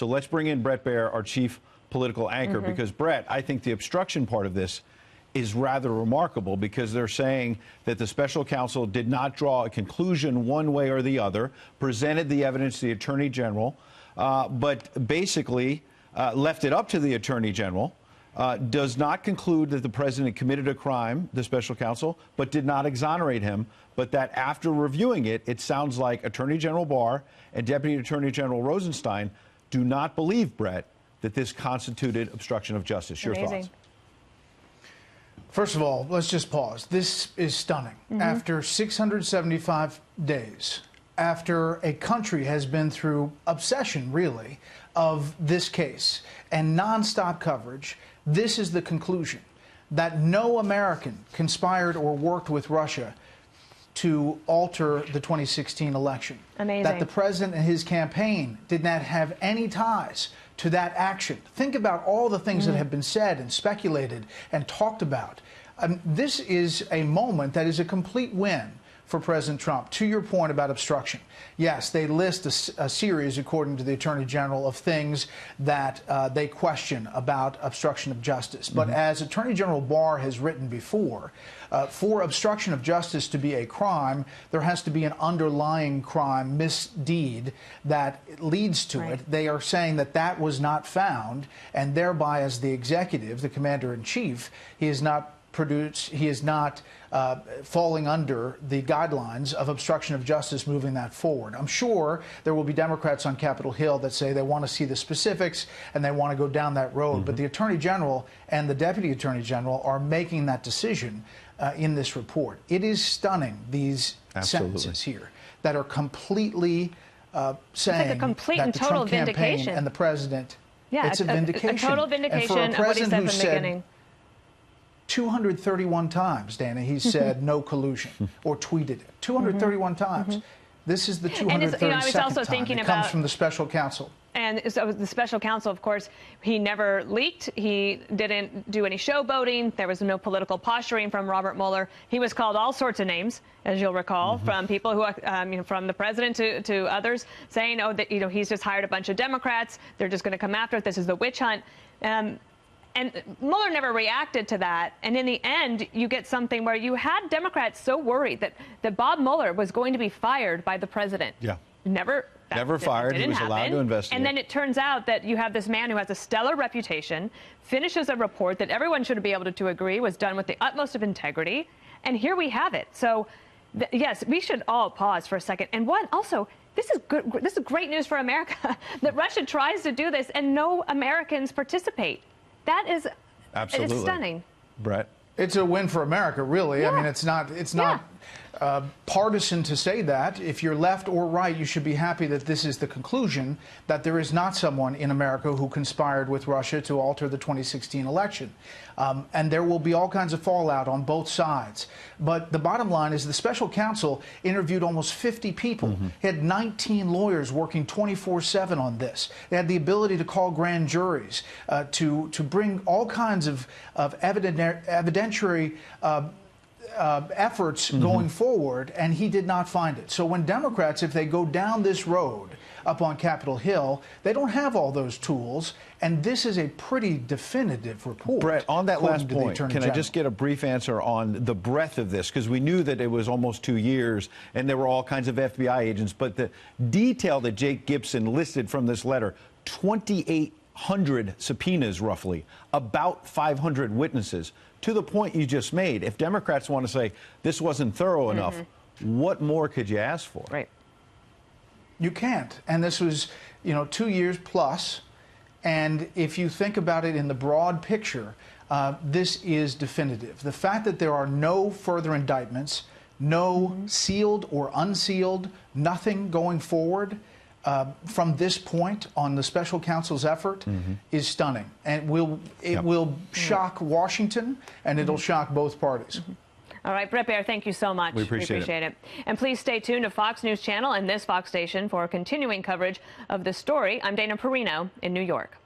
So let's bring in Bret Baier, our chief political anchor, because Bret, I think the obstruction part of this is rather remarkable, because they're saying that the special counsel did not draw a conclusion one way or the other, presented the evidence to the Attorney General, but basically left it up to the Attorney General, does not conclude that the president committed a crime, the special counsel, but did not exonerate him, but that after reviewing it, it sounds like Attorney General Barr and Deputy Attorney General Rosenstein do not believe, Bret, that this constituted obstruction of justice. Your thoughts? First of all, let's just pause. This is stunning. After 675 days, after a country has been through obsession, really, of this case and nonstop coverage, this is the conclusion, that no American conspired or worked with Russia to alter the 2016 election. Amazing. That the president and his campaign did not have any ties to that action. Think about all the things that have been said and speculated and talked about. This is a moment that is a complete win for President Trump. To your point about obstruction, yes, they list a series, according to the Attorney General, of things that they question about obstruction of justice. But as Attorney General Barr has written before, for obstruction of justice to be a crime, there has to be an underlying crime, misdeed, that leads to it. They are saying that that was not found, and thereby, as the executive, the commander-in-chief, he is not falling under the guidelines of obstruction of justice, moving that forward. I'm sure there will be Democrats on Capitol Hill that say they want to see the specifics and they want to go down that road. But the Attorney General and the Deputy Attorney General are making that decision in this report. It is stunning, these sentences here that are completely saying like a complete that and the total Trump campaign vindication. and the president, Yeah, it's a vindication. A total vindication and for a of what he president said from the beginning. 231 times, Dana, he said no collusion or tweeted it. 231 times. This is the 232nd I was also thinking time. It about, comes from the special counsel. And so the special counsel, of course, he never leaked. He didn't do any showboating. There was no political posturing from Robert Mueller. He was called all sorts of names, as you'll recall, from people who, from the president to others, saying, oh, that, he's just hired a bunch of Democrats. They're just going to come after it. This is the witch hunt. And Mueller never reacted to that. And in the end, you get something where you had Democrats so worried that Bob Mueller was going to be fired by the president. Yeah. Never fired. He was allowed to investigate. And then it turns out that you have this man who has a stellar reputation, finishes a report that everyone should be able to agree was done with the utmost of integrity. And here we have it. So, yes, we should all pause for a second. And also, this is good. This is great news for America that Russia tries to do this and no Americans participate. That is absolutely it's stunning. Bret, it's a win for America, really. Yeah. I mean, it's not partisan to say that. If you're left or right, you should be happy that this is the conclusion, that there is not someone in America who conspired with Russia to alter the 2016 election. And there will be all kinds of fallout on both sides. But the bottom line is the special counsel interviewed almost 50 people. He had 19 lawyers working 24/7 on this. They had the ability to call grand juries, to bring all kinds of evidentiary efforts going forward, and he did not find it. So when Democrats, if they go down this road up on Capitol Hill, they don't have all those tools, and this is a pretty definitive report. Bret, on that last point, can I just get a brief answer on the breadth of this? Because we knew that it was almost 2 years, and there were all kinds of FBI agents, but the detail that Jake Gibson listed from this letter, 2,800 subpoenas roughly, about 500 witnesses. To the point you just made, if Democrats want to say this wasn't thorough enough, what more could you ask for? Right. You can't. And this was, 2 years plus. And if you think about it in the broad picture, this is definitive. The fact that there are no further indictments, no sealed or unsealed, nothing going forward from this point on the special counsel's effort is stunning. And it will shock Washington, and it'll shock both parties. All right, Bret Baier, thank you so much. We appreciate it. And please stay tuned to Fox News Channel and this Fox station for continuing coverage of this story. I'm Dana Perino in New York.